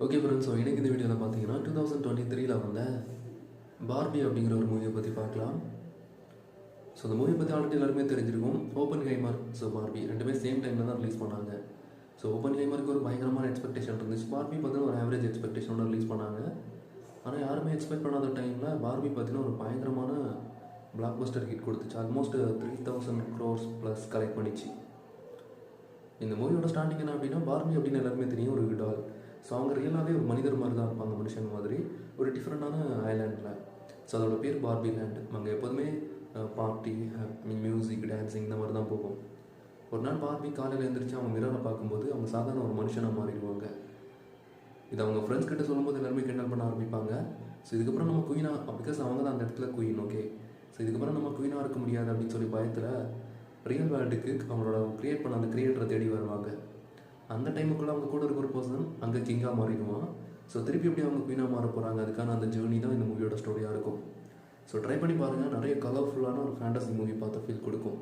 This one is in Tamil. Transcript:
ஓகே ஃப்ரெண்ட்ஸ், ஸோ எனக்கு இந்த வீடியோவில் பார்த்தீங்கன்னா 2023 வந்த பார்பி அப்படிங்கிற ஒரு மூவியை பற்றி பார்க்கலாம். ஸோ அந்த மூவியை பற்றி ஆல்ரெடி எல்லாருமே தெரிஞ்சிருக்கும். ஓப்பன்ஹைமர், ஸோ பார்பி ரெண்டுமே சேம் டைமில் தான் ரிலீஸ் பண்ணாங்க. ஸோ ஓப்பன்ஹைமருக்கு ஒரு பயங்கரமான எக்ஸ்பெக்டேஷன் இருந்துச்சு. பார்பி பார்த்தீங்கன்னா ஒரு ஆவரேஜ் எக்ஸ்பெக்டேஷனோட ரிலீஸ் பண்ணாங்க. ஆனால் யாருமே எக்ஸ்பெக்ட் பண்ணாத டைமில் பார்பி பார்த்தீங்கன்னா ஒரு பயங்கரமான பிளாக் பஸ்டர் ஹிட் கொடுத்துச்சு. ஆல்மோஸ்ட் 3000 crores ப்ளஸ் கலெக்ட் பண்ணிச்சு. இந்த மூவியோட ஸ்டார்டிங் என்ன அப்படின்னா, பார்பி அப்படின்னு எல்லாருமே தெரியும், ஒரு டால். ஸோ அவங்க ரியலாகவே ஒரு மனிதர் மாதிரி தான் இருப்பாங்க, மனுஷன் மாதிரி, ஒரு டிஃப்ரெண்டான ஐலாண்டில். ஸோ அதோட பேர் பார்பி லேண்ட். அங்கே எப்போதுமே பார்ட்டி, மியூசிக், டான்ஸிங் இந்த மாதிரி தான் போகும். ஒரு நாள் பார்பி காலையில் எழுந்திரிச்சு அவங்க மிரரை பார்க்கும்போது அவங்க சாதாரண ஒரு மனுஷனாக மாறிடுவாங்க. இது அவங்க ஃப்ரெண்ட்ஸ் கிட்ட சொல்லும்போது எல்லாருமே கிண்டல் பண்ண ஆரம்பிப்பாங்க. ஸோ இதுக்கப்புறம் நம்ம குயினாக, பிகாஸ் அவங்க தான் அந்த இடத்துல குயின், ஓகே. ஸோ இதுக்கப்புறம் நம்ம குயினாக இருக்க முடியாது அப்படின்னு சொல்லி பயத்தில் ரியல் வேர்ல்டுக்கு அவங்களோட க்ரியேட் பண்ண அந்த கிரியேட்டரை தேடி வருவாங்க. அந்த டைமுக்குள்ளே அவங்க கூட இருக்கிற பர்சன் அங்கே கிங்காக மாறிடுவான். ஸோ திருப்பி எப்படி அவங்க குயினாக மாற போகிறாங்க, அதுக்கான அந்த ஜேர்னி தான் இந்த மூவியோட ஸ்டோரியாக இருக்கும். ஸோ ட்ரை பண்ணி பாருங்கள். நிறைய கலர்ஃபுல்லான ஒரு ஃபேண்டசி மூவி பார்த்த ஃபீல் கொடுக்கும்.